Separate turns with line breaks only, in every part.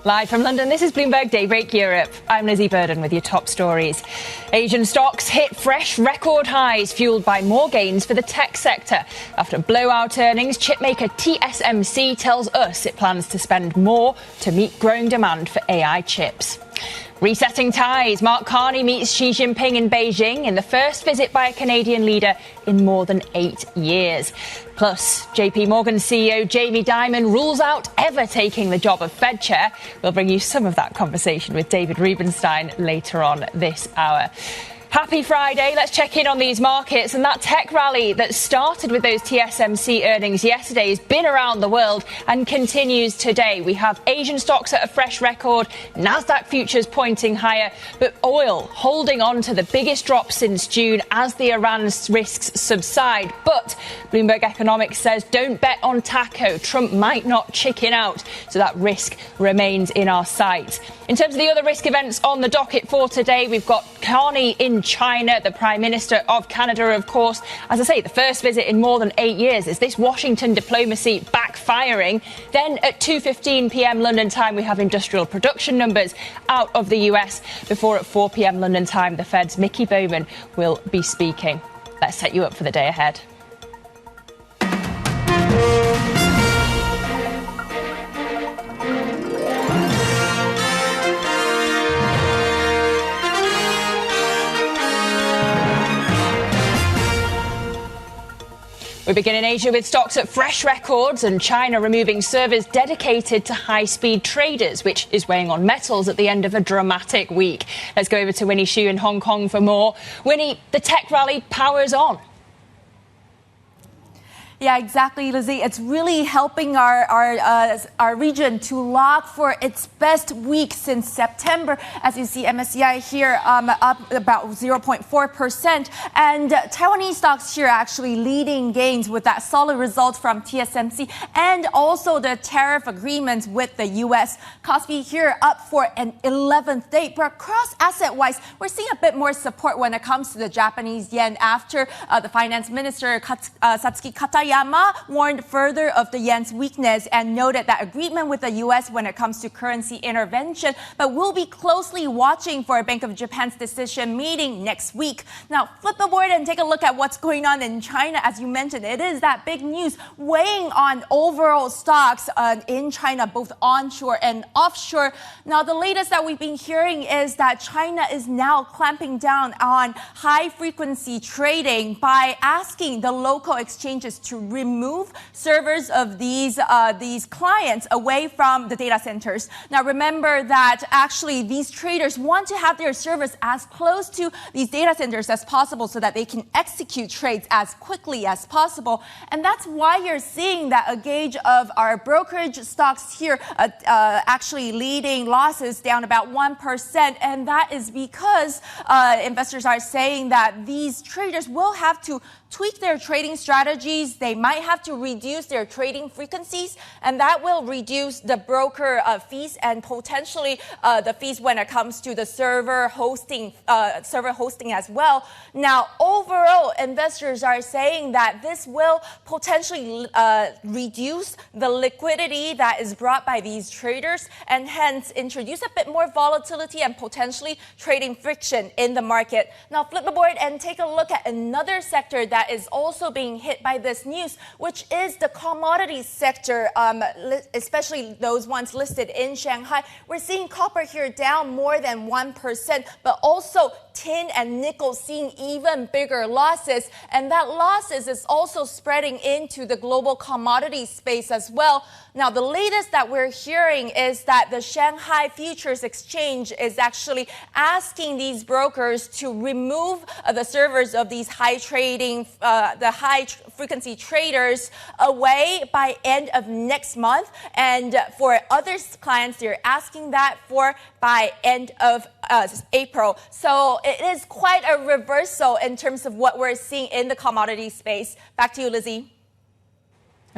Live from London, this is Bloomberg Daybreak Europe. I'm Lizzie Burden with your top stories. Asian stocks hit fresh record highs, fueled by more gains for the tech sector. After blowout earnings, chipmaker TSMC tells us it plans to spend more to meet growing demand for AI chips. Resetting ties, Mark Carney meets Xi Jinping in Beijing in the first visit by a Canadian leader in more than 8 years. Plus, JP Morgan CEO Jamie Dimon rules out ever taking the job of Fed chair. We'll bring you some of that conversation with David Rubenstein later on this hour. Happy Friday. Let's check in on these markets. And that tech rally that started with those TSMC earnings yesterday has been around the world and continues today. We have Asian stocks at a fresh record, Nasdaq futures pointing higher, but oil holding on to the biggest drop since June as the Iran risks subside. But Bloomberg Economics says don't bet on taco. Trump might not chicken out, so that risk remains in our sights. In terms of the other risk events on the docket for today, we've got Carney in China, the Prime Minister of Canada, of course. As I say, the first visit in more than 8 years. Is this Washington diplomacy backfiring? Then at 2:15 p.m. London time, we have industrial production numbers out of the US. Before at 4 p.m. London time, the Fed's Mickey Bowman will be speaking. Let's set you up for the day ahead. We begin in Asia with stocks at fresh records and China removing servers dedicated to high-speed traders, which is weighing on metals at the end of a dramatic week. Let's go over to Winnie Xu in Hong Kong for more. Winnie, the tech rally powers on.
Yeah, exactly, Lizzie. It's really helping our region to lock for its best week since September. As you see, MSCI here up about 0.4%. And Taiwanese stocks here actually leading gains with that solid result from TSMC and also the tariff agreements with the U.S. Kospi here up for an 11th day. But across asset-wise, we're seeing a bit more support when it comes to the Japanese yen after the finance minister Satsuki Katayama warned further of the yen's weakness and noted that agreement with the U.S. when it comes to currency intervention. But we'll be closely watching for Bank of Japan's decision meeting next week. Now, flip the board and take a look at what's going on in China. As you mentioned, it is that big news weighing on overall stocks in China, both onshore and offshore. Now, the latest that we've been hearing is that China is now clamping down on high-frequency trading by asking the local exchanges to remove servers of these clients away from the data centers. Now, remember that actually these traders want to have their servers as close to these data centers as possible so that they can execute trades as quickly as possible. And that's why you're seeing that a gauge of our brokerage stocks here actually leading losses down about 1%. And that is because investors are saying that these traders will have to tweak their trading strategies. They might have to reduce their trading frequencies, and that will reduce the broker fees and potentially the fees when it comes to the server hosting as well. Now, overall, investors are saying that this will potentially reduce the liquidity that is brought by these traders and hence introduce a bit more volatility and potentially trading friction in the market. Now, flip the board and take a look at another sector that is also being hit by this news, which is the commodities sector, especially those ones listed in Shanghai. We're seeing copper here down more than 1%, but also tin and nickel seeing even bigger losses. And that losses is also spreading into the global commodities space as well. Now, the latest that we're hearing is that the Shanghai Futures Exchange is actually asking these brokers to remove the servers of these the high frequency traders away by end of next month. And for other clients, they're asking that for by end of April. So it is quite a reversal in terms of what we're seeing in the commodity space. Back to you, Lizzie.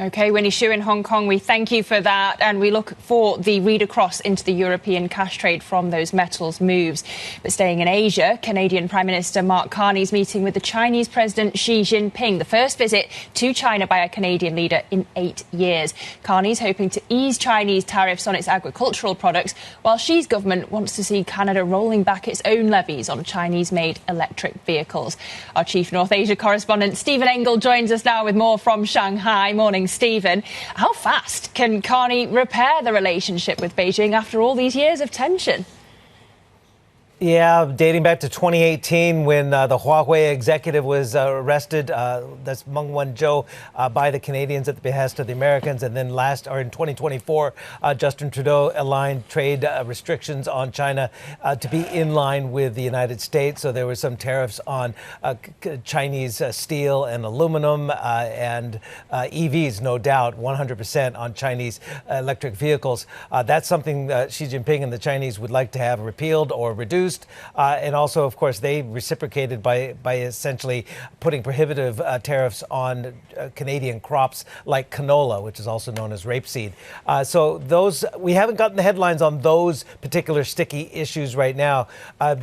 OK, Winnie Xu in Hong Kong, we thank you for that. And we look for the read across into the European cash trade from those metals moves. But staying in Asia, Canadian Prime Minister Mark Carney's meeting with the Chinese President Xi Jinping, the first visit to China by a Canadian leader in 8 years. Carney's hoping to ease Chinese tariffs on its agricultural products, while Xi's government wants to see Canada rolling back its own levies on Chinese-made electric vehicles. Our chief North Asia correspondent Stephen Engel joins us now with more from Shanghai. Morning, Stephen. How fast can Carney repair the relationship with Beijing after all these years of tension?
Yeah, dating back to 2018 when the Huawei executive was arrested, that's Meng Wanzhou, by the Canadians at the behest of the Americans. And then in 2024, Justin Trudeau aligned trade restrictions on China to be in line with the United States. So there were some tariffs on Chinese steel and aluminum and EVs, no doubt, 100% on Chinese electric vehicles. That's something Xi Jinping and the Chinese would like to have repealed or reduced. And also, of course, they reciprocated by essentially putting prohibitive tariffs on Canadian crops like canola, which is also known as rapeseed. So we haven't gotten the headlines on those particular sticky issues right now.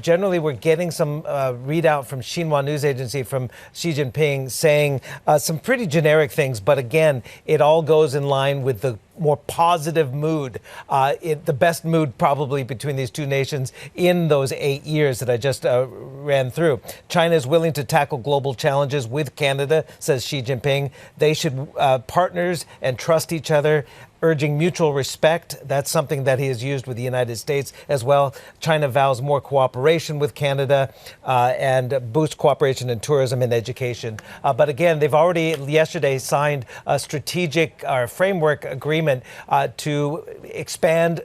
Generally, we're getting some readout from Xinhua news agency from Xi Jinping saying some pretty generic things. But again, it all goes in line with the more positive mood, the best mood probably between these two nations in those 8 years that I just ran through. China is willing to tackle global challenges with Canada, says Xi Jinping. They should partners and trust each other, urging mutual respect. That's something that he has used with the United States as well. China vows more cooperation with Canada and boost cooperation in tourism and education. But again, they've already yesterday signed a strategic framework agreement to expand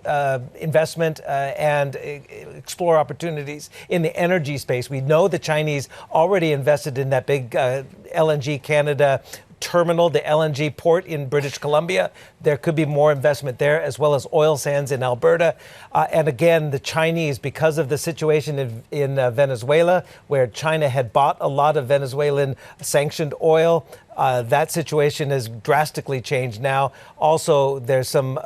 investment and explore opportunities in the energy space. We know the Chinese already invested in that big LNG Canada terminal, the LNG port in British Columbia. There could be more investment there, as well as oil sands in Alberta. And again, the Chinese, because of the situation in Venezuela, where China had bought a lot of Venezuelan sanctioned oil, that situation has drastically changed now. Also, there's some,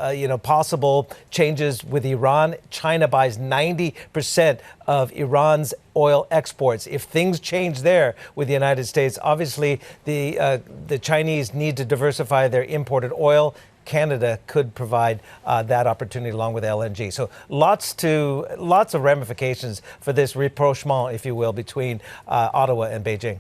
possible changes with Iran. China buys 90% of Iran's oil exports. If things change there with the United States, obviously the Chinese need to diversify their imported oil. Canada could provide that opportunity along with LNG. So lots of ramifications for this rapprochement, if you will, between Ottawa and Beijing.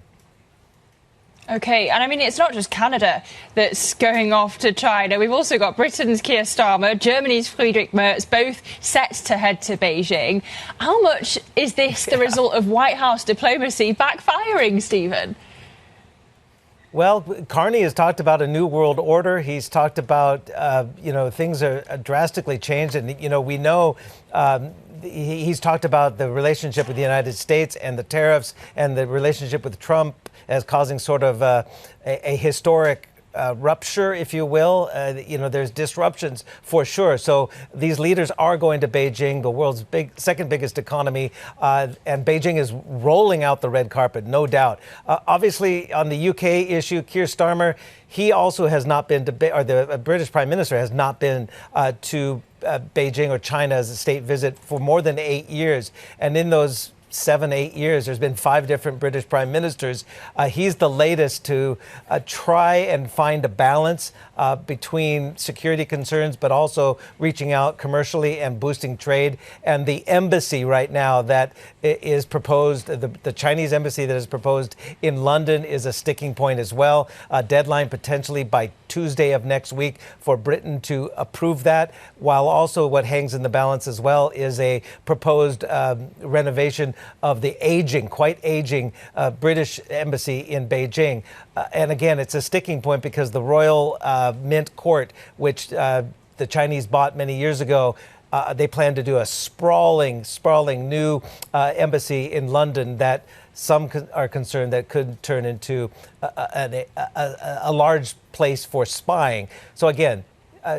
OK, and I mean, it's not just Canada that's going off to China. We've also got Britain's Keir Starmer, Germany's Friedrich Merz, both set to head to Beijing. How much is this the result of White House diplomacy backfiring, Stephen?
Well, Carney has talked about a new world order. He's talked about, things are drastically changed. And, we know he's talked about the relationship with the United States and the tariffs and the relationship with Trump as causing sort of a historic rupture, if you will. There's disruptions for sure. So these leaders are going to Beijing, the world's second biggest economy, and Beijing is rolling out the red carpet, no doubt. Obviously, on the UK issue, Keir Starmer, he also has not been to, or the British Prime Minister has not been to Beijing or China as a state visit for more than 8 years. And in those 7-8 years, there's been 5 different British prime ministers. He's the latest to try and find a balance between security concerns, but also reaching out commercially and boosting trade. And the embassy right now that is proposed, the Chinese embassy that is proposed in London, is a sticking point as well. A deadline potentially by Tuesday of next week for Britain to approve that, while also what hangs in the balance as well is a proposed renovation of the quite aging British embassy in Beijing. And again, it's a sticking point because the Royal Mint Court, which the Chinese bought many years ago, they plan to do a sprawling new embassy in London that some are concerned that could turn into a large place for spying. So again,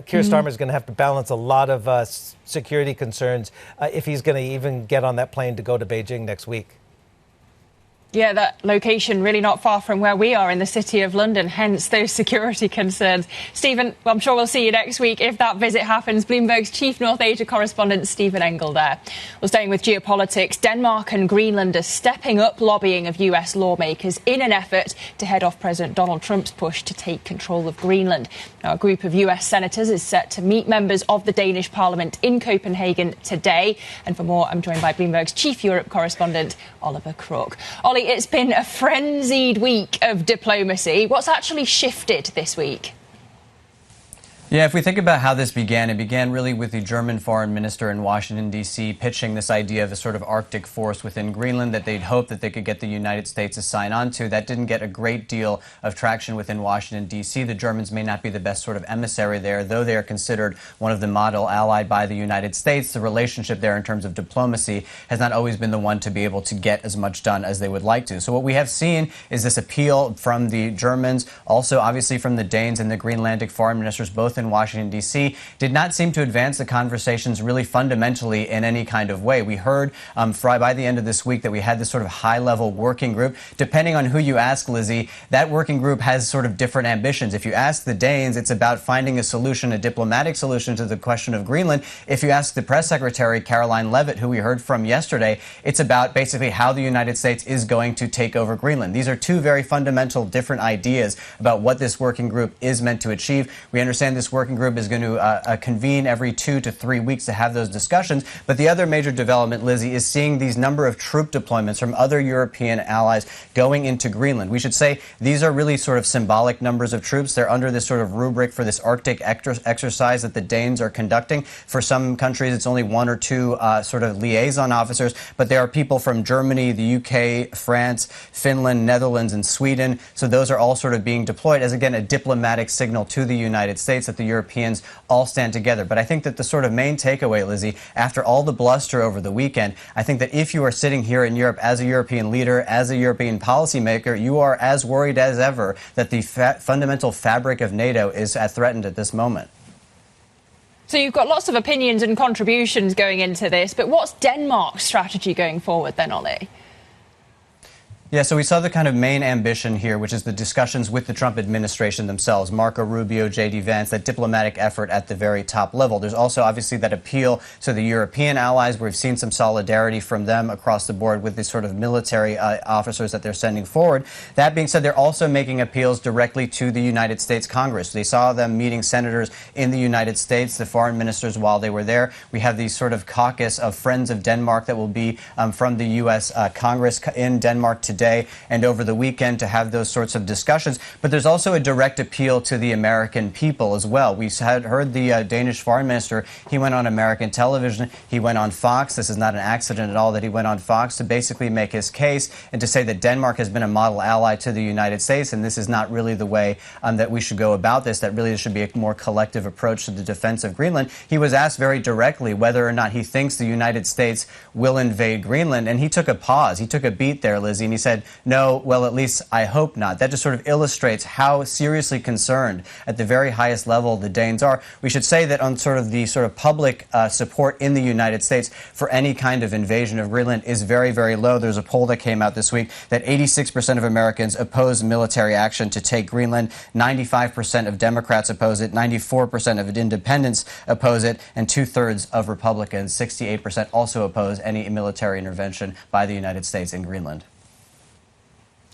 Keir Starmer is going to have to balance a lot of security concerns if he's going to even get on that plane to go to Beijing next week.
Yeah, that location really not far from where we are in the city of London, hence those security concerns. Stephen, well, I'm sure we'll see you next week if that visit happens. Bloomberg's chief North Asia correspondent, Stephen Engel there. Well, staying with geopolitics, Denmark and Greenland are stepping up lobbying of US lawmakers in an effort to head off President Donald Trump's push to take control of Greenland. Now, a group of US senators is set to meet members of the Danish parliament in Copenhagen today. And for more, I'm joined by Bloomberg's chief Europe correspondent, Oliver Crook. Ollie, it's been a frenzied week of diplomacy. What's actually shifted this week?
Yeah, if we think about how this began, it began really with the German foreign minister in Washington, D.C., pitching this idea of a sort of Arctic force within Greenland that they'd hoped that they could get the United States to sign on to. That didn't get a great deal of traction within Washington, D.C. The Germans may not be the best sort of emissary there, though they are considered one of the model allied by the United States. The relationship there in terms of diplomacy has not always been the one to be able to get as much done as they would like to. So what we have seen is this appeal from the Germans, also obviously from the Danes and the Greenlandic foreign ministers, both in Washington, D.C., did not seem to advance the conversations really fundamentally in any kind of way. We heard by the end of this week that we had this sort of high-level working group. Depending on who you ask, Lizzie, that working group has sort of different ambitions. If you ask the Danes, it's about finding a solution, a diplomatic solution to the question of Greenland. If you ask the press secretary, Caroline Leavitt, who we heard from yesterday, it's about basically how the United States is going to take over Greenland. These are two very fundamental different ideas about what this working group is meant to achieve. We understand this working group is going to convene every 2 to 3 weeks to have those discussions. But the other major development, Lizzie, is seeing these number of troop deployments from other European allies going into Greenland. We should say these are really sort of symbolic numbers of troops. They're under this sort of rubric for this Arctic exercise that the Danes are conducting. For some countries, it's only 1 or 2 sort of liaison officers. But there are people from Germany, the UK, France, Finland, Netherlands, and Sweden. So those are all sort of being deployed as, again, a diplomatic signal to the United States that the Europeans all stand together. But I think that the sort of main takeaway, Lizzie, after all the bluster over the weekend, I think that if you are sitting here in Europe as a European leader, as a European policymaker, you are as worried as ever that the fundamental fabric of NATO is threatened at this moment.
So you've got lots of opinions and contributions going into this, but what's Denmark's strategy going forward then, Ollie?
Yeah, so we saw the kind of main ambition here, which is the discussions with the Trump administration themselves, Marco Rubio, J.D. Vance, that diplomatic effort at the very top level. There's also obviously that appeal to the European allies. We've seen some solidarity from them across the board with these sort of military officers that they're sending forward. That being said, they're also making appeals directly to the United States Congress. They saw them meeting senators in the United States, the foreign ministers, while they were there. We have these sort of caucus of Friends of Denmark that will be from the U.S. Congress in Denmark today and over the weekend to have those sorts of discussions. But there's also a direct appeal to the American people as well. We had heard the Danish foreign minister. He went on American television. He went on Fox. This is not an accident at all that he went on Fox to basically make his case and to say that Denmark has been a model ally to the United States, and this is not really the way that we should go about this, that really there should be a more collective approach to the defense of Greenland. He was asked very directly whether or not he thinks the United States will invade Greenland, and he took a pause. He took a beat there, Lizzie, and he said, no, well, at least I hope not. That just sort of illustrates how seriously concerned at the very highest level the Danes are. We should say that on sort of the sort of public support in the United States for any kind of invasion of Greenland is very, very low. There's a poll that came out this week that 86% of Americans oppose military action to take Greenland. 95% of Democrats oppose it. 94% of independents oppose it. And 2/3 of Republicans, 68%, also oppose any military intervention by the United States in Greenland.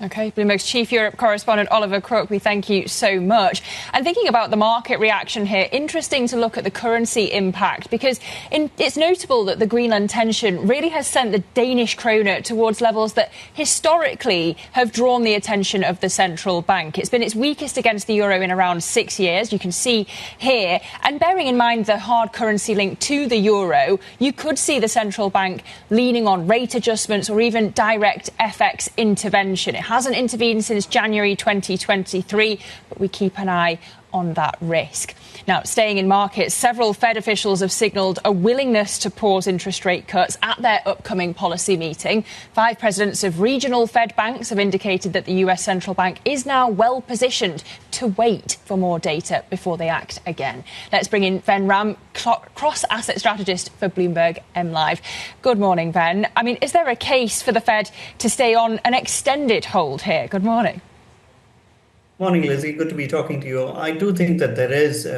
OK, Bloomberg's chief Europe correspondent Oliver Crook, we thank you so much. And thinking about the market reaction here, interesting to look at the currency impact, because it's notable that the Greenland tension really has sent the Danish kroner towards levels that historically have drawn the attention of the central bank. It's been its weakest against the euro in around 6 years, you can see here. And bearing in mind the hard currency link to the euro, you could see the central bank leaning on rate adjustments or even direct FX intervention. It hasn't intervened since January 2023, but we keep an eye on that risk. Now, staying in markets, several Fed officials have signalled a willingness to pause interest rate cuts at their upcoming policy meeting. 5 presidents of regional Fed banks have indicated that the US central bank is now well positioned to wait for more data before they act again. Let's bring in Ven Ram, cross-asset strategist for Bloomberg MLive. Good morning, Ven. I mean, is there a case for the Fed to stay on an extended hold here? Good morning.
Morning, Lizzie. Good to be talking to you. I do think that there is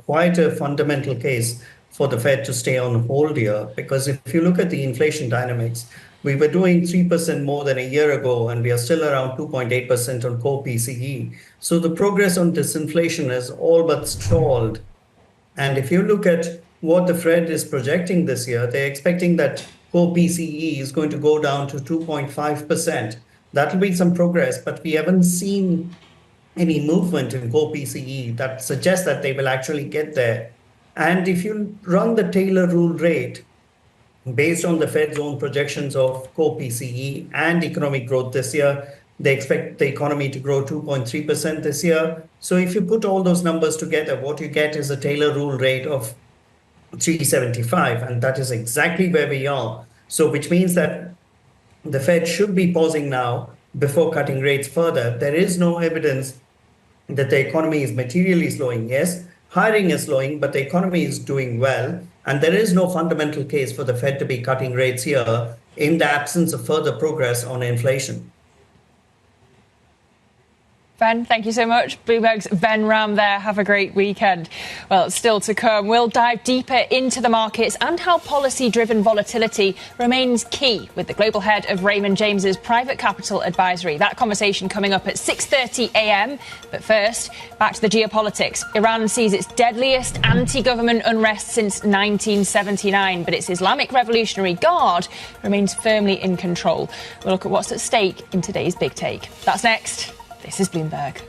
quite a fundamental case for the Fed to stay on hold here, because if you look at the inflation dynamics, we were doing 3% more than a year ago, and we are still around 2.8% on core PCE. So the progress on disinflation has all but stalled. And if you look at what the Fed is projecting this year, they're expecting that core PCE is going to go down to 2.5%. That'll be some progress, but we haven't seen any movement in core PCE that suggests that they will actually get there. And if you run the Taylor rule rate based on the Fed's own projections of core PCE and economic growth this year, they expect the economy to grow 2.3% this year. So if you put all those numbers together, what you get is a Taylor rule rate of 375, and that is exactly where we are. So which means that the Fed should be pausing now before cutting rates further. There is no evidence that the economy is materially slowing. Yes, hiring is slowing, but the economy is doing well. And there is no fundamental case for the Fed to be cutting rates here in the absence of further progress on inflation.
Ven, thank you so much. Bloomberg's Ven Ram there. Have a great weekend. Well, still to come, we'll dive deeper into the markets and how policy-driven volatility remains key with the global head of Raymond James's private capital advisory. That conversation coming up at 6:30 a.m. But first, back to the geopolitics. Iran sees its deadliest anti-government unrest since 1979, but its Islamic Revolutionary Guard remains firmly in control. We'll look at what's at stake in today's Big Take. That's next. This is Bloomberg.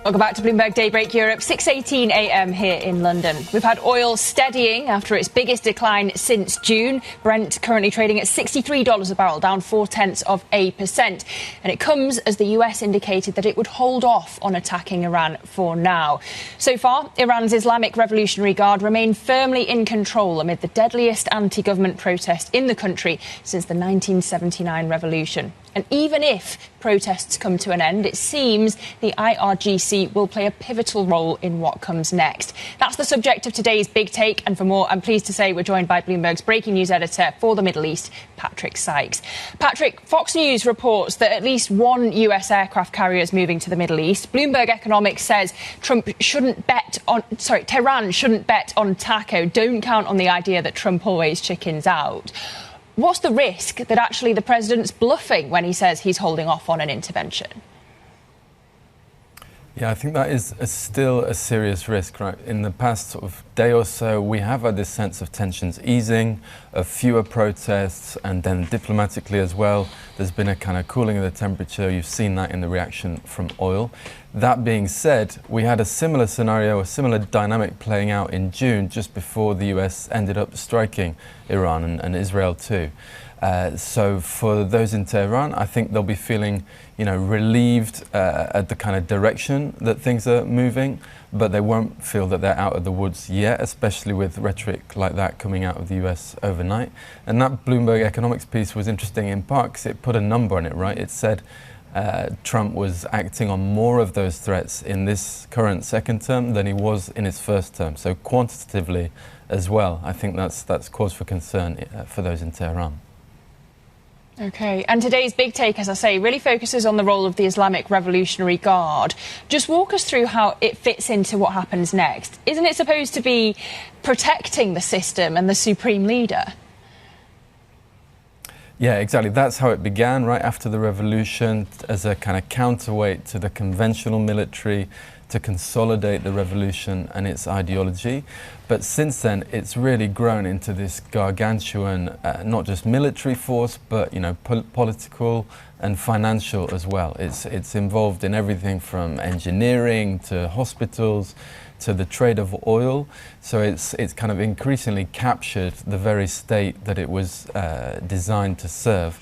Welcome back to Bloomberg Daybreak Europe, 6:18 a.m. here in London. We've had oil steadying after its biggest decline since June. Brent currently trading at $63 a barrel, down 0.4%. And it comes as the US indicated that it would hold off on attacking Iran for now. So far, Iran's Islamic Revolutionary Guard remain firmly in control amid the deadliest anti-government protest in the country since the 1979 revolution. And even if protests come to an end, it seems the IRGC will play a pivotal role in what comes next. That's the subject of today's Big Take. And for more, I'm pleased to say we're joined by Bloomberg's breaking news editor for the Middle East, Patrick Sykes. Patrick, Fox News reports that at least one US aircraft carrier is moving to the Middle East. Bloomberg Economics says Tehran shouldn't bet on taco. Don't count on the idea that Trump always chickens out. What's the risk that actually the president's bluffing when he says he's holding off on an intervention?
Yeah, I think that is still a serious risk, right? In the past sort of day or so, we have had this sense of tensions easing, of fewer protests, and then diplomatically as well, there's been a kind of cooling of the temperature. You've seen that in the reaction from oil. That being said, we had a similar scenario, a similar dynamic playing out in June, just before the US ended up striking Iran and Israel too. So for those in Tehran, I think they'll be feeling, relieved at the kind of direction that things are moving, but they won't feel that they're out of the woods yet, especially with rhetoric like that coming out of the US overnight. And that Bloomberg Economics piece was interesting in part because it put a number on it, right? It said Trump was acting on more of those threats in this current second term than he was in his first term. So quantitatively as well, I think that's cause for concern for those in Tehran.
OK, and today's Big Take, as I say, really focuses on the role of the Islamic Revolutionary Guard. Just walk us through how it fits into what happens next. Isn't it supposed to be protecting the system and the supreme leader?
Yeah, exactly. That's how it began, right after the revolution, as a kind of counterweight to the conventional military, to consolidate the revolution and its ideology. But since then, it's really grown into this gargantuan, not just military force, but political and financial as well. It's involved in everything from engineering to hospitals to the trade of oil. So it's kind of increasingly captured the very state that it was designed to serve.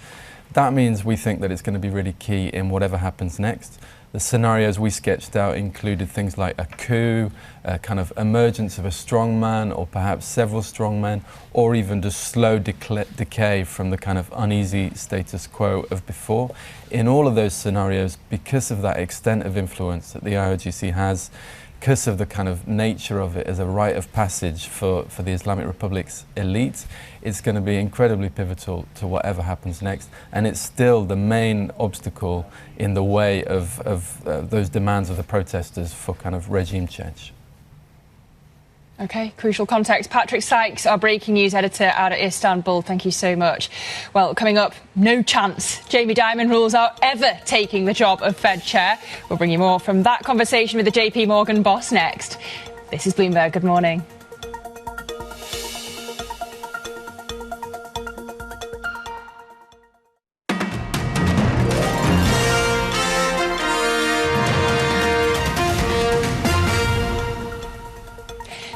That means we think that it's going to be really key in whatever happens next. The scenarios we sketched out included things like a coup, a kind of emergence of a strongman or perhaps several strongmen, or even just slow decay from the kind of uneasy status quo of before. In all of those scenarios, because of that extent of influence that the IRGC has, because of the kind of nature of it as a rite of passage for the Islamic Republic's elite, it's going to be incredibly pivotal to whatever happens next. And it's still the main obstacle in the way of those demands of the protesters for kind of regime change.
OK, crucial context. Patrick Sykes, our breaking news editor out of Istanbul. Thank you so much. Well, coming up, no chance. Jamie Dimon rules out ever taking the job of Fed chair. We'll bring you more from that conversation with the JP Morgan boss next. This is Bloomberg. Good morning.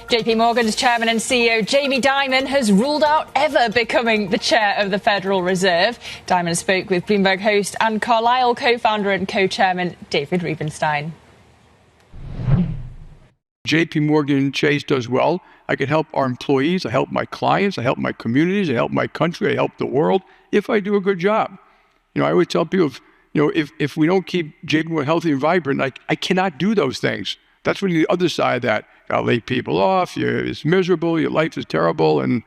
JP Morgan's chairman and CEO Jamie Dimon has ruled out ever becoming the chair of the Federal Reserve. Dimon spoke with Bloomberg host and Carlyle co-founder and co-chairman David Rubenstein.
JP Morgan Chase does well. I can help our employees, I help my clients, I help my communities, I help my country, I help the world if I do a good job. I always tell people, if we don't keep JP Morgan healthy and vibrant, I cannot do those things. That's really the other side of that. Gotta lay people off, it's miserable, your life is terrible, and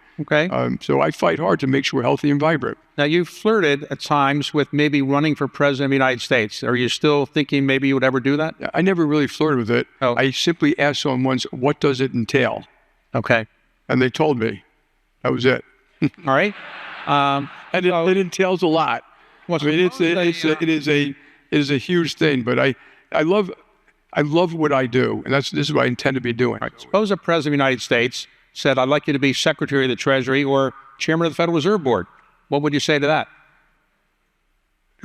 so I fight hard to make sure we're healthy and vibrant.
Now, you've flirted at times with maybe running for president of the United States. Are you still thinking maybe you would ever do that?
I never really flirted with it.
Oh.
I simply asked someone once, what does it entail?
Okay.
And they told me. That was it.
All right.
And it entails a lot.
Well,
it is a huge thing, but I love what I do, and this is what I intend to be doing.
Right. Suppose a president of the United States said, I'd like you to be Secretary of the Treasury or Chairman of the Federal Reserve Board. What would you say to that?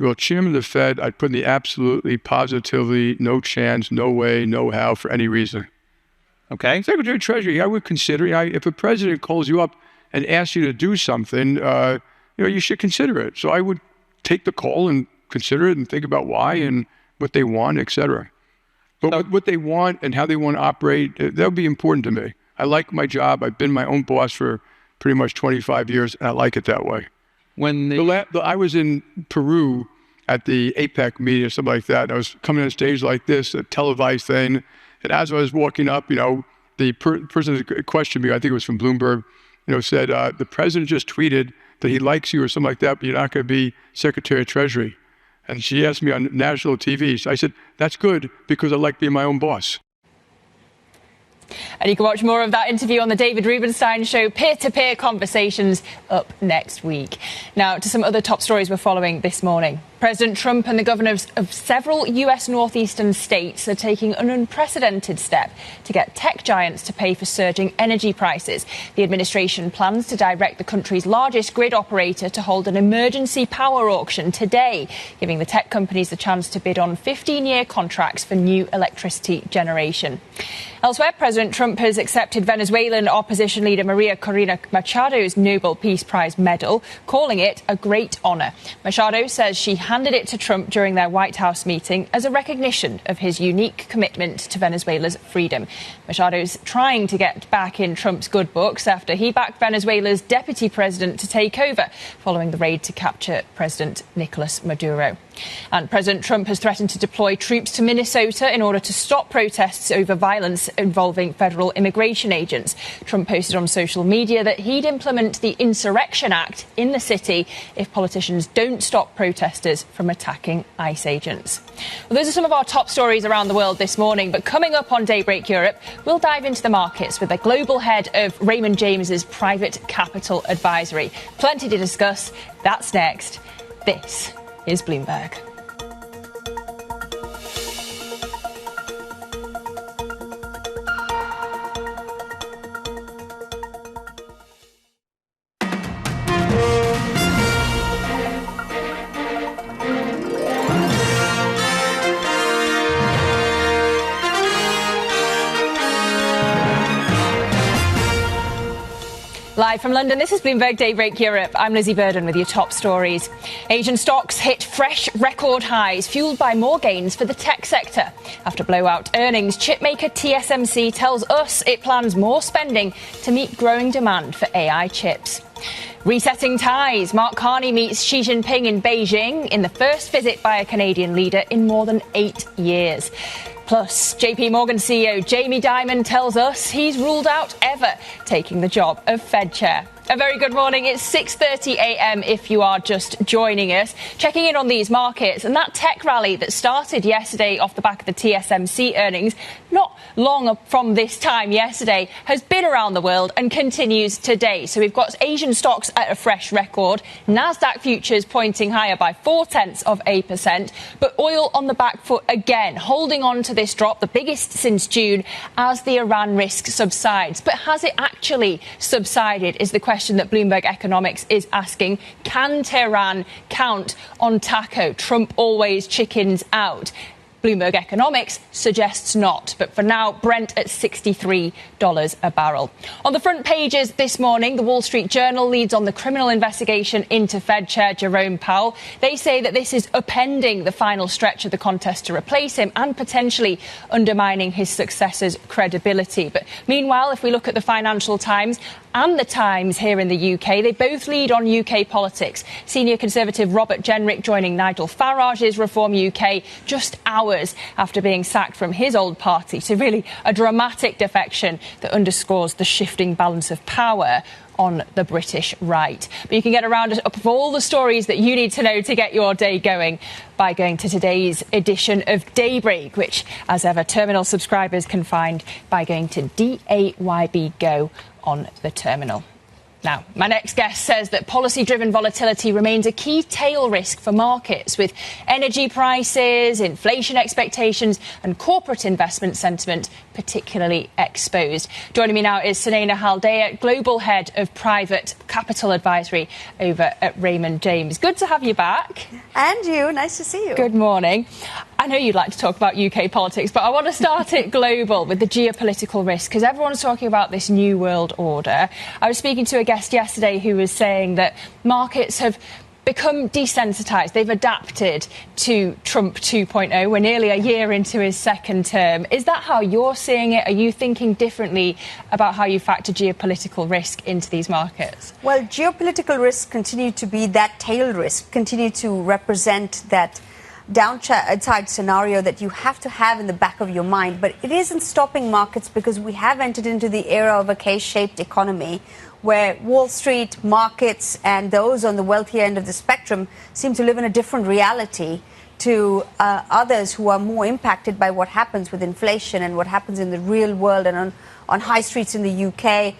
Well, Chairman of the Fed, I'd put in the absolutely, positively, no chance, no way, no how for any reason.
Okay.
Secretary of Treasury, I would consider, if a president calls you up and asks you to do something, you should consider it. So I would take the call and consider it and think about why and what they want, et cetera. But what they want and how they want to operate, that would be important to me. I like my job. I've been my own boss for pretty much 25 years, and I like it that way. I was in Peru at the APEC meeting or something like that. And I was coming on stage like this, a televised thing. And as I was walking up, the person that questioned me, I think it was from Bloomberg, said, the president just tweeted that he likes you or something like that, but you're not going to be Secretary of Treasury. And she asked me on national TV. So I said, that's good because I like being my own boss.
And you can watch more of that interview on the David Rubenstein Show. Peer-to-peer conversations up next week. Now, to some other top stories we're following this morning. President Trump and the governors of several US northeastern states are taking an unprecedented step to get tech giants to pay for surging energy prices. The administration plans to direct the country's largest grid operator to hold an emergency power auction today, giving the tech companies the chance to bid on 15-year contracts for new electricity generation. Elsewhere, President Trump has accepted Venezuelan opposition leader Corina Machado's Nobel Peace Prize medal, calling it a great honor. Machado says she handed it to Trump during their White House meeting as a recognition of his unique commitment to Venezuela's freedom. Machado's trying to get back in Trump's good books after he backed Venezuela's deputy president to take over following the raid to capture President Nicolas Maduro. And President Trump has threatened to deploy troops to Minnesota in order to stop protests over violence involving federal immigration agents. Trump posted on social media that he'd implement the Insurrection Act in the city if politicians don't stop protesters from attacking ICE agents. Well, those are some of our top stories around the world this morning. But coming up on Daybreak Europe, we'll dive into the markets with the global head of Raymond James's Private Capital Advisory. Plenty to discuss. That's next. This is Bloomberg. Live from London, this is Bloomberg Daybreak Europe. I'm Lizzie Burden with your top stories. Asian stocks hit fresh record highs, fueled by more gains for the tech sector. After blowout earnings, chipmaker TSMC tells us it plans more spending to meet growing demand for AI chips. Resetting ties. Mark Carney meets Xi Jinping in Beijing in the first visit by a Canadian leader in more than 8 years. Plus, JP Morgan CEO Jamie Dimon tells us he's ruled out ever taking the job of Fed chair. A very good morning. It's 6:30 a.m. if you are just joining us. Checking in on these markets and that tech rally that started yesterday off the back of the TSMC earnings, not long from this time yesterday, has been around the world and continues today. So we've got Asian stocks at a fresh record, Nasdaq futures pointing higher by 0.4%, but oil on the back foot again, holding on to this drop, the biggest since June, as the Iran risk subsides. But has it actually subsided is the question that Bloomberg Economics is asking. Can Tehran count on Taco? Trump always chickens out. Bloomberg Economics suggests not. But for now, Brent at $63 a barrel. On the front pages this morning, the Wall Street Journal leads on the criminal investigation into Fed Chair Jerome Powell. They say that this is upending the final stretch of the contest to replace him and potentially undermining his successor's credibility. But meanwhile, if we look at the Financial Times and the Times here in the UK, they both lead on UK politics. Senior Conservative Robert Jenrick joining Nigel Farage's Reform UK just hours after being sacked from his old party. So really a dramatic defection that underscores the shifting balance of power on the British right. But you can get a round up of all the stories that you need to know to get your day going by going to today's edition of Daybreak, which, as ever, Terminal subscribers can find by going to DAYB Go on the terminal. Now, my next guest says that policy-driven volatility remains a key tail risk for markets, with energy prices, inflation expectations and corporate investment sentiment particularly exposed. Joining me now is Sunaina Haldea, Global Head of Private Capital Advisory over at Raymond James. Good to have you back.
And you. Nice to see you.
Good morning. I know you'd like to talk about UK politics, but I want to start it global with the geopolitical risk, because everyone's talking about this new world order. I was speaking to a guest yesterday who was saying that markets have become desensitised. They've adapted to Trump 2.0. We're nearly a year into his second term. Is that how you're seeing it? Are you thinking differently about how you factor geopolitical risk into these markets?
Well, geopolitical risks continue to be that tail risk, continue to represent that downside scenario that you have to have in the back of your mind. But it isn't stopping markets, because we have entered into the era of a K-shaped economy where Wall Street, markets and those on the wealthier end of the spectrum seem to live in a different reality to others who are more impacted by what happens with inflation and what happens in the real world and on high streets in the UK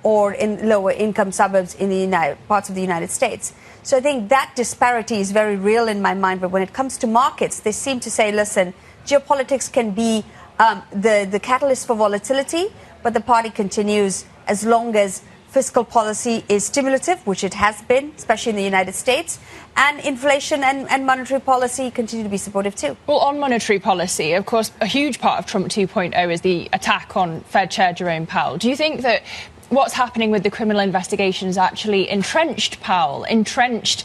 or in lower income suburbs in the parts of the United States. So I think that disparity is very real in my mind. But when it comes to markets, they seem to say, listen, geopolitics can be the catalyst for volatility, but the party continues as long as fiscal policy is stimulative, which it has been, especially in the United States, and inflation and monetary policy continue to be supportive too.
Well, on monetary policy, of course, a huge part of Trump 2.0 is the attack on Fed Chair Jerome Powell. Do you think that what's happening with the criminal investigations actually entrenched Powell, entrenched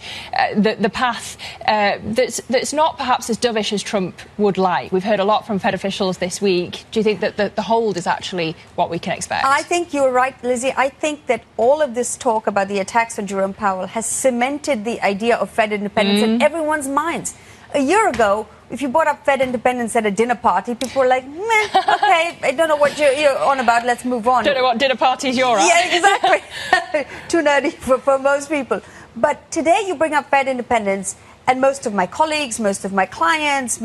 the path that's not perhaps as dovish as Trump would like? We've heard a lot from Fed officials this week. Do you think that the hold is actually what we can expect?
I think you're right, Lizzie. I think that all of this talk about the attacks on Jerome Powell has cemented the idea of Fed independence in everyone's minds. A year ago, if you brought up Fed independence at a dinner party, people were like, meh, okay, I don't know what you're on about, let's move on.
Don't know what dinner parties you're at.
Yeah, exactly. Too nerdy for most people. But today you bring up Fed independence, and most of my colleagues, most of my clients,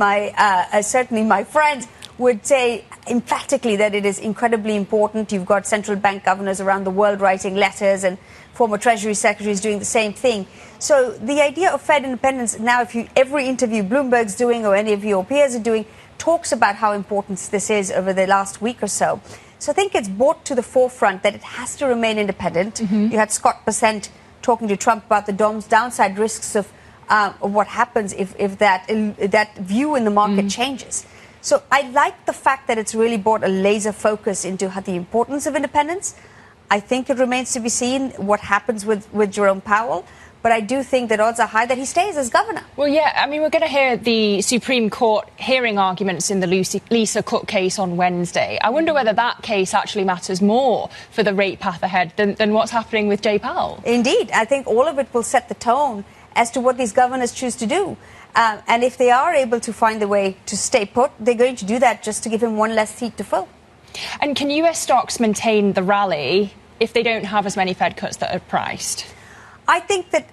certainly my friends would say emphatically that it is incredibly important. You've got central bank governors around the world writing letters and former Treasury secretaries doing the same thing. So the idea of Fed independence now, if every interview Bloomberg's doing or any of your peers are doing, talks about how important this is over the last week or so. So I think it's brought to the forefront that it has to remain independent. You had Scott Bessent talking to Trump about the downside risks of what happens if that view in the market changes. So I like the fact that it's really brought a laser focus into the importance of independence. I think it remains to be seen what happens with Jerome Powell. But I do think that odds are high that he stays as governor.
Well, yeah, I mean, we're going to hear the Supreme Court hearing arguments in the Lisa Cook case on Wednesday. I wonder whether that case actually matters more for the rate path ahead than what's happening with Jay Powell.
Indeed. I think all of it will set the tone as to what these governors choose to do. And if they are able to find a way to stay put, they're going to do that just to give him one less seat to fill.
And can US stocks maintain the rally if they don't have as many Fed cuts that are priced?
I think that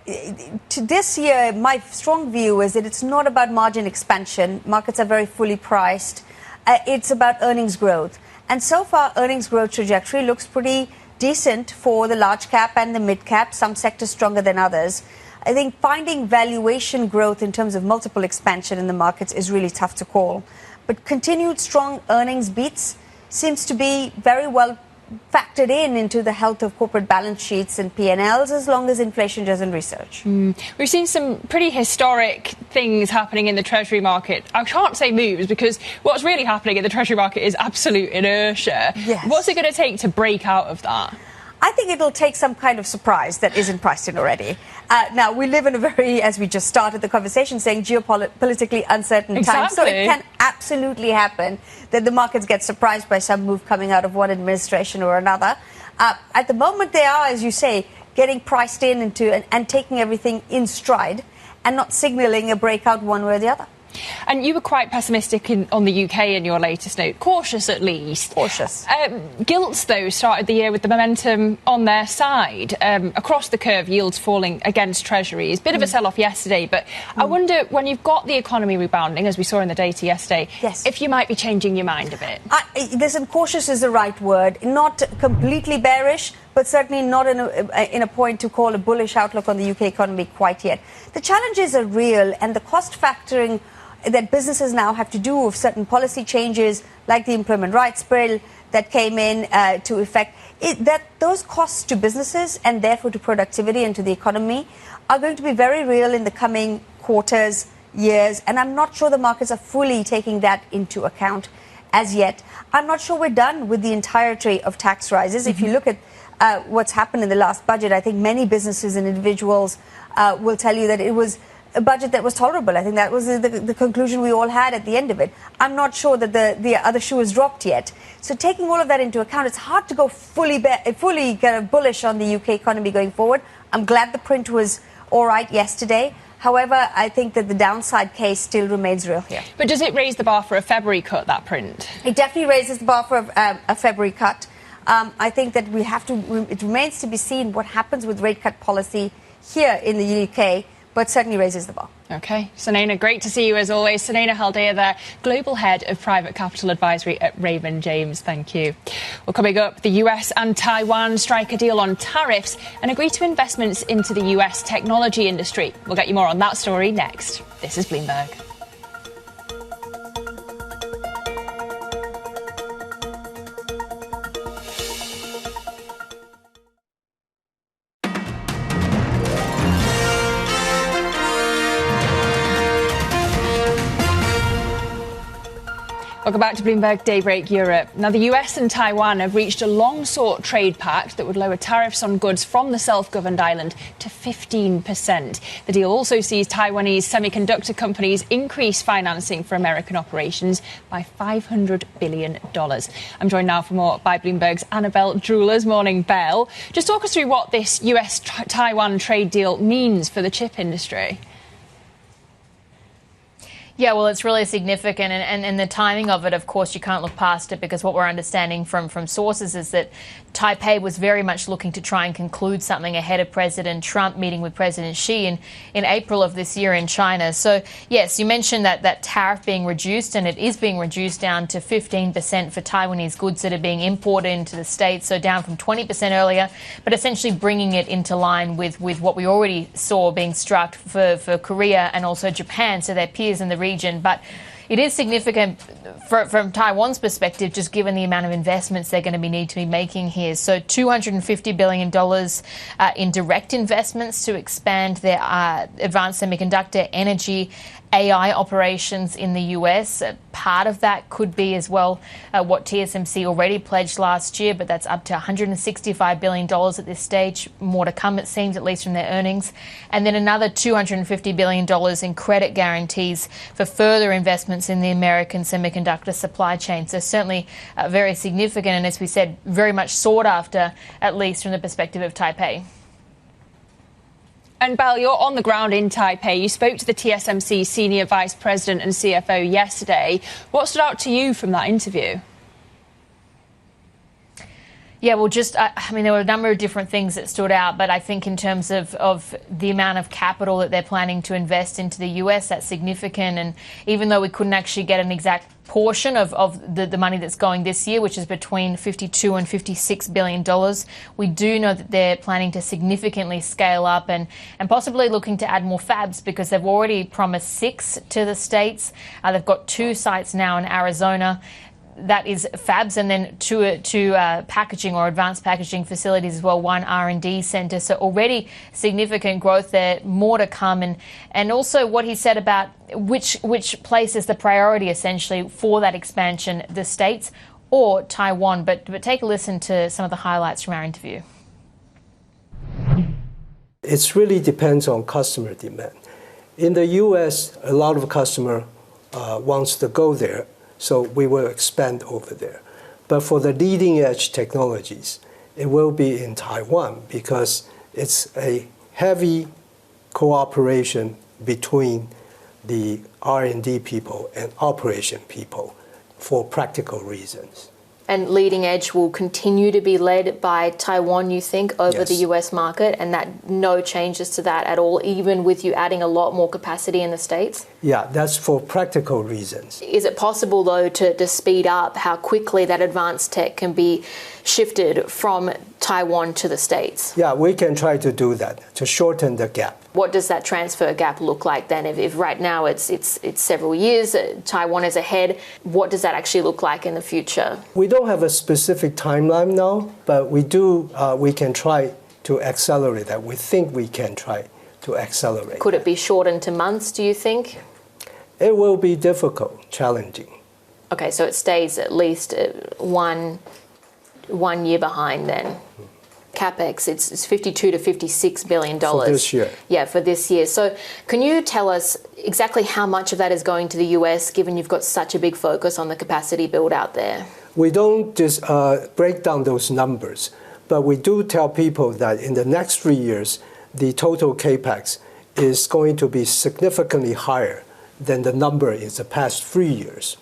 to this year, my strong view is that it's not about margin expansion. Markets are very fully priced. It's about earnings growth. And so far, earnings growth trajectory looks pretty decent for the large cap and the mid cap, some sectors stronger than others. I think finding valuation growth in terms of multiple expansion in the markets is really tough to call. But continued strong earnings beats seems to be very well factored into the health of corporate balance sheets and P&Ls as long as inflation doesn't resurge.
We've seen some pretty historic things happening in the Treasury market. I can't say moves because what's really happening in the Treasury market is absolute inertia.
Yes.
What's it going to take to break out of that?
I think it'll take some kind of surprise that isn't priced in already. Now, we live in a very, as we just started the conversation, saying geopolitically uncertain times. So it can absolutely happen that the markets get surprised by some move coming out of one administration or another. At the moment, they are, as you say, getting priced into and taking everything in stride and not signaling a breakout one way or the other.
And you were quite pessimistic on the UK in your latest note. Cautious, at least.
Cautious.
Gilts, though, started the year with the momentum on their side. Across the curve, yields falling against treasuries. Bit of a sell-off yesterday, but I wonder, when you've got the economy rebounding, as we saw in the data yesterday, if you might be changing your mind a bit.
Listen, cautious is the right word. Not completely bearish, but certainly not in a point to call a bullish outlook on the UK economy quite yet. The challenges are real, and the cost factoring that businesses now have to do of certain policy changes, like the Employment Rights Bill that came in to effect, that those costs to businesses and therefore to productivity and to the economy are going to be very real in the coming quarters, years, and I'm not sure the markets are fully taking that into account as yet. I'm not sure we're done with the entirety of tax rises. If you look at what's happened in the last budget, I think many businesses and individuals will tell you that it was a budget that was tolerable. I think that was the conclusion we all had at the end of it. I'm not sure that the other shoe has dropped yet. So taking all of that into account, it's hard to go fully kind of bullish on the UK economy going forward. I'm glad the print was all right yesterday. However, I think that the downside case still remains real here.
But does it raise the bar for a February cut, that print?
It definitely raises the bar for a February cut. I think that it remains to be seen what happens with rate cut policy here in the UK, but certainly raises the bar.
OK. Sunaina, great to see you as always. Sunaina Haldea there, Global Head of Private Capital Advisory at Raymond James. Thank you. Well, coming up, the US and Taiwan strike a deal on tariffs and agree to investments into the US technology industry. We'll get you more on that story next. This is Bloomberg. Welcome back to Bloomberg Daybreak Europe. Now, the US and Taiwan have reached a long-sought trade pact that would lower tariffs on goods from the self-governed island to 15%. The deal also sees Taiwanese semiconductor companies increase financing for American operations by $500 billion. I'm joined now for more by Bloomberg's Annabelle Drewlers. Morning, Belle. Just talk us through what this US-Taiwan trade deal means for the chip industry.
Yeah, well, it's really significant, and the timing of it, of course, you can't look past it, because what we're understanding from sources is that Taipei was very much looking to try and conclude something ahead of President Trump meeting with President Xi in April of this year in China. So, yes, you mentioned that tariff being reduced, and it is being reduced down to 15% for Taiwanese goods that are being imported into the States, so down from 20% earlier, but essentially bringing it into line with what we already saw being struck for Korea and also Japan, so their peers in the region. But it is significant from Taiwan's perspective, just given the amount of investments they're going to need to be making here. So $250 billion in direct investments to expand their advanced semiconductor, energy AI operations in the US. Part of that could be as well what TSMC already pledged last year, but that's up to $165 billion at this stage. More to come, it seems, at least from their earnings. And then another $250 billion in credit guarantees for further investments in the American semiconductor supply chain. So certainly very significant, and as we said, very much sought after, at least from the perspective of Taipei.
And Bal, you're on the ground in Taipei. You spoke to the TSMC Senior Vice President and CFO yesterday. What stood out to you from that interview?
Yeah, well, there were a number of different things that stood out, but I think in terms of the amount of capital that they're planning to invest into the US, that's significant. And even though we couldn't actually get an exact portion of the money that's going this year, which is between $52 and $56 billion, we do know that they're planning to significantly scale up and possibly looking to add more fabs, because they've already promised 6 to the states. They've got 2 sites now in Arizona. That is fabs, and then two packaging or advanced packaging facilities as well, 1 R&D centre. So already significant growth there, more to come. And also what he said about which place is the priority essentially for that expansion, the States or Taiwan. But take a listen to some of the highlights from our interview.
It really depends on customer demand. In the US, a lot of customer wants to go there, so we will expand over there. But for the leading edge technologies, it will be in Taiwan, because it's a heavy cooperation between the R&D people and operation people for practical reasons.
And leading edge will continue to be led by Taiwan, you think, over
Yes.
the US market, and that no changes to that at all, even with you adding a lot more capacity in the States?
Yeah, that's for practical reasons.
Is it possible, though, to speed up how quickly that advanced tech can be shifted from Taiwan to the States?
Yeah, we can try to do that, to shorten the gap.
What does that transfer gap look like then? If right now it's several years, Taiwan is ahead, what does that actually look like in the future?
We don't have a specific timeline now, but we can try to accelerate that. We think we can try to accelerate.
Could it be shortened to months, do you think?
It will be difficult, challenging.
Okay, so it stays at least one year behind then. CapEx, it's $52 to $56 billion.
For this year.
Yeah, for this year. So can you tell us exactly how much of that is going to the US, given you've got such a big focus on the capacity build out there?
We don't just break down those numbers, but we do tell people that in the next 3 years, the total CAPEX is going to be significantly higher than the number in the past 3 years.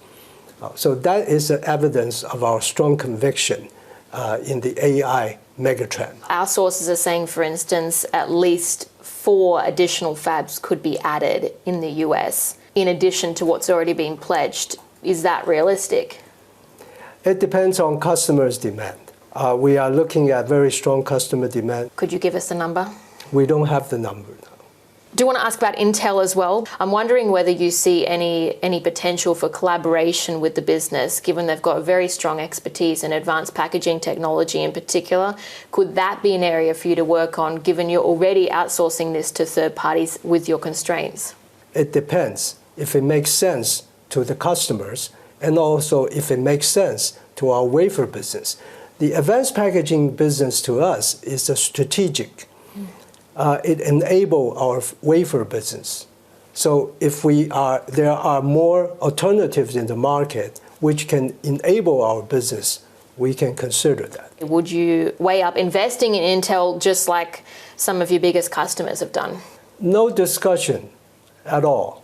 So that is evidence of our strong conviction in the AI megatrend.
Our sources are saying, for instance, at least 4 additional fabs could be added in the US, in addition to what's already been pledged. Is that realistic?
It depends on customers' demand. We are looking at very strong customer demand.
Could you give us a number?
We don't have the number now.
Do want to ask about Intel as well. I'm wondering whether you see any potential for collaboration with the business, given they've got very strong expertise in advanced packaging technology in particular. Could that be an area for you to work on, given you're already outsourcing this to third parties with your constraints?
It depends if it makes sense to the customers, and also if it makes sense to our wafer business. The advanced packaging business to us is a strategic. It enables our wafer business. So if there are more alternatives in the market which can enable our business, we can consider that.
Would you weigh up investing in Intel just like some of your biggest customers have done?
No discussion at all.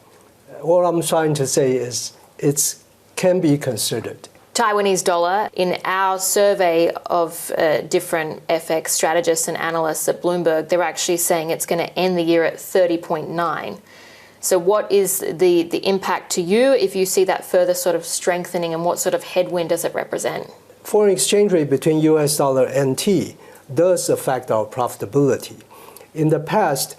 What I'm trying to say is it can be considered.
Taiwanese dollar, in our survey of different FX strategists and analysts at Bloomberg, they're actually saying it's going to end the year at 30.9. So what is the impact to you if you see that further sort of strengthening, and what sort of headwind does it represent?
Foreign exchange rate between US dollar and NT does affect our profitability. In the past,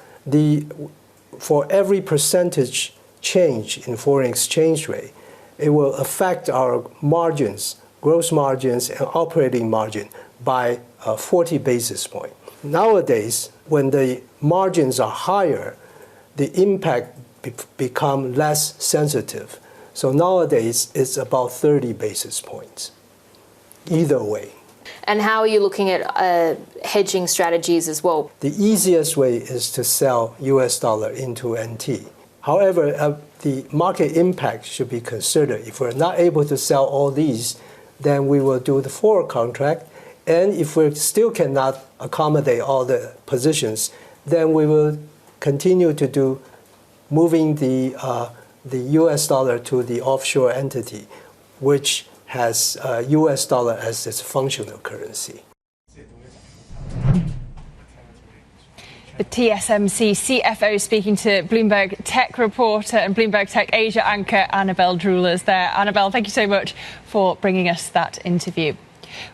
for every percentage change in foreign exchange rate, it will affect our margins, gross margins and operating margin by 40 basis points. Nowadays, when the margins are higher, the impact become less sensitive. So nowadays, it's about 30 basis points, either way.
And how are you looking at hedging strategies as well?
The easiest way is to sell US dollar into NT. However, the market impact should be considered. If we're not able to sell all these, then we will do the forward contract. And if we still cannot accommodate all the positions, then we will continue to do moving the US dollar to the offshore entity, which has US dollar as its functional currency.
The TSMC CFO speaking to Bloomberg Tech reporter and Bloomberg Tech Asia anchor Annabelle Drewlers there. Annabelle, thank you so much for bringing us that interview.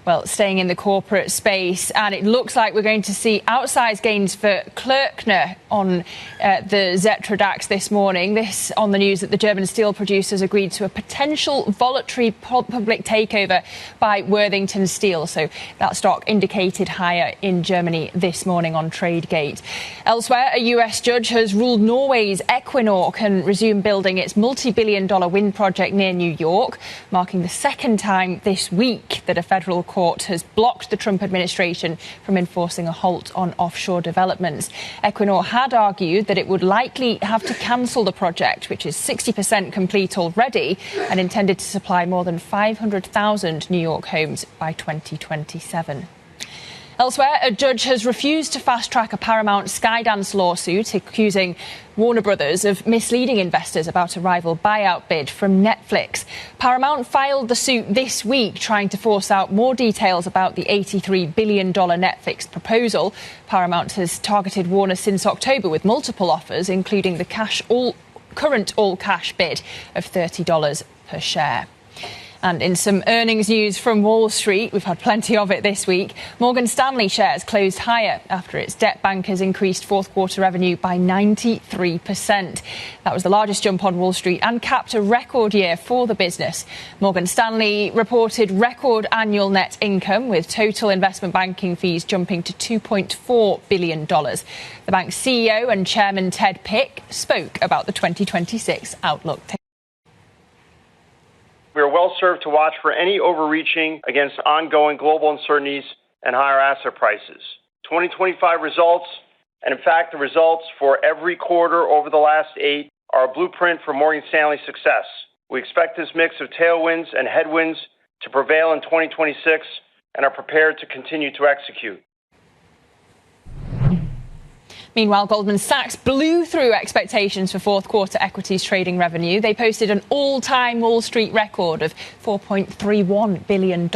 Well, staying in the corporate space, and it looks like we're going to see outsized gains for Klöckner on the Xetra DAX this morning. This on the news that the German steel producers agreed to a potential voluntary public takeover by Worthington Steel. So that stock indicated higher in Germany this morning on Tradegate. Elsewhere, a US judge has ruled Norway's Equinor can resume building its multi-billion-dollar wind project near New York, marking the second time this week that a federal court has blocked the Trump administration from enforcing a halt on offshore developments. Equinor had argued that it would likely have to cancel the project, which is 60% complete already, and intended to supply more than 500,000 New York homes by 2027. Elsewhere, a judge has refused to fast-track a Paramount Skydance lawsuit accusing Warner Brothers of misleading investors about a rival buyout bid from Netflix. Paramount filed the suit this week, trying to force out more details about the $83 billion Netflix proposal. Paramount has targeted Warner since October with multiple offers, including the current all-cash bid of $30 per share. And in some earnings news from Wall Street, we've had plenty of it this week, Morgan Stanley shares closed higher after its debt bankers increased fourth quarter revenue by 93%. That was the largest jump on Wall Street and capped a record year for the business. Morgan Stanley reported record annual net income, with total investment banking fees jumping to $2.4 billion. The bank's CEO and chairman Ted Pick spoke about the 2026 outlook.
We are well served to watch for any overreaching against ongoing global uncertainties and higher asset prices. 2025 results, and in fact the results for every quarter over the last 8, are a blueprint for Morgan Stanley's success. We expect this mix of tailwinds and headwinds to prevail in 2026 and are prepared to continue to execute.
Meanwhile, Goldman Sachs blew through expectations for fourth quarter equities trading revenue. They posted an all-time Wall Street record of $4.31 billion.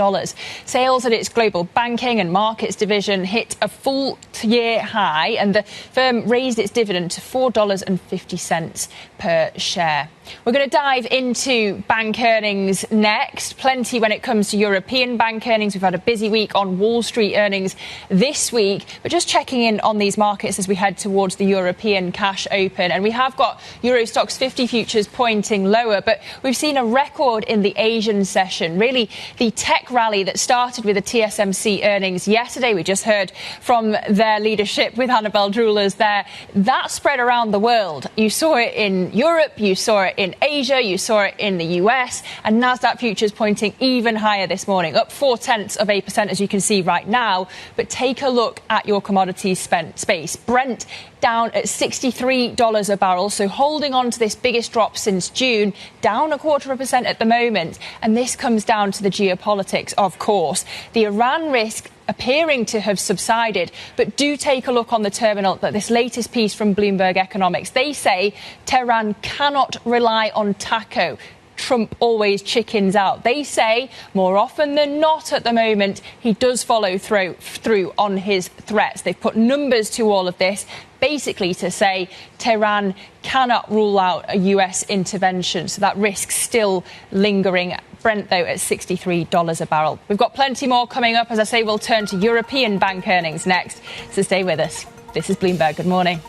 Sales at its global banking and markets division hit a full-year high, and the firm raised its dividend to $4.50 per share. We're going to dive into bank earnings next. Plenty when it comes to European bank earnings. We've had a busy week on Wall Street earnings this week. But just checking in on these markets as we head towards the European cash open. And we have got Euro Stoxx 50 futures pointing lower. But we've seen a record in the Asian session. Really, the tech rally that started with the TSMC earnings yesterday. We just heard from their leadership with Annabelle Drewlers there. That spread around the world. You saw it in Europe. You saw it in Asia, you saw it in the US, and Nasdaq futures pointing even higher this morning, up 0.4%, as you can see right now. But take a look at your commodities space. Brent down at $63 a barrel, so holding on to this biggest drop since June, down 0.25% at the moment. And this comes down to the geopolitics, of course. The Iran risk appearing to have subsided, but do take a look on the terminal at this latest piece from Bloomberg Economics. They say Tehran cannot rely on TACO. Trump always chickens out. They say more often than not at the moment he does follow through on his threats. They've put numbers to all of this, basically to say Tehran cannot rule out a US intervention. So that risk still lingering. Brent, though, at $63 a barrel. We've got plenty more coming up. As I say, we'll turn to European bank earnings next. So stay with us. This is Bloomberg. Good morning.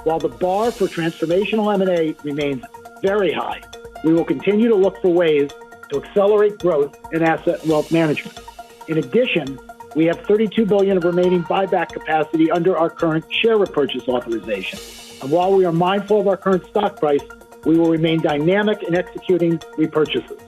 While the bar for transformational M&A remains very high, we will continue to look for ways to accelerate growth in asset and wealth management. In addition, we have $32 billion of remaining buyback capacity under our current share repurchase authorization. And while we are mindful of our current stock price, we will remain dynamic in executing repurchases.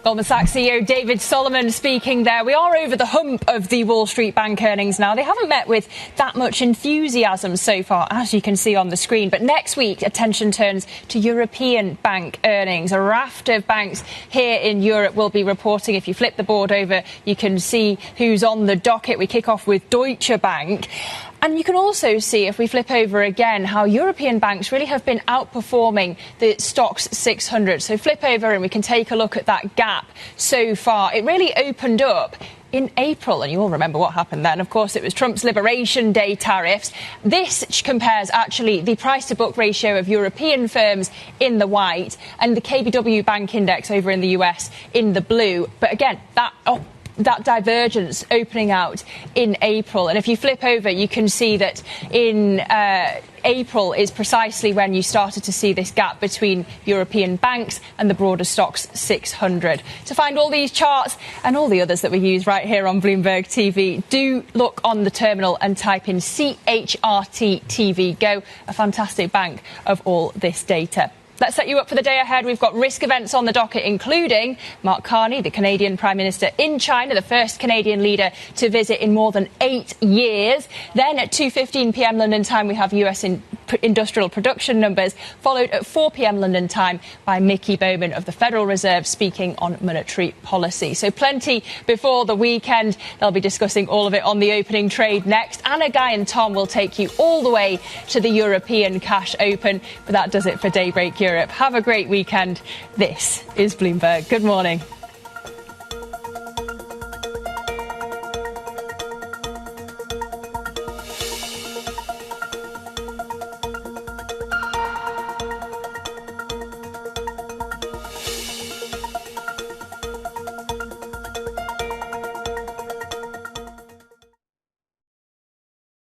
Goldman Sachs CEO David Solomon speaking there. We are over the hump of the Wall Street bank earnings now. They haven't met with that much enthusiasm so far, as you can see on the screen. But next week, attention turns to European bank earnings. A raft of banks here in Europe will be reporting. If you flip the board over, you can see who's on the docket. We kick off with Deutsche Bank. And you can also see, if we flip over again, how European banks really have been outperforming the Stoxx 600. So flip over and we can take a look at that gap so far. It really opened up in April, and you all remember what happened then. Of course, it was Trump's Liberation Day tariffs. This compares actually the price-to-book ratio of European firms in the white and the KBW Bank Index over in the US in the blue. But again, that divergence opening out in April. And if you flip over, you can see that in April is precisely when you started to see this gap between European banks and the broader Stoxx 600. To find all these charts and all the others that we use right here on Bloomberg TV, do look on the terminal and type in CHRT TV Go, a fantastic bank of all this data. Let's set you up for the day ahead. We've got risk events on the docket, including Mark Carney, the Canadian Prime Minister in China, the first Canadian leader to visit in more than 8 years. Then at 2:15 p.m. London time, we have US industrial production numbers, followed at 4 p.m. London time by Mickey Bowman of the Federal Reserve speaking on monetary policy. So plenty before the weekend. They'll be discussing all of it on the opening trade next. Anna, Guy and Tom will take you all the way to the European cash open. But that does it for Daybreak Europe. Have a great weekend. This is Bloomberg. Good morning.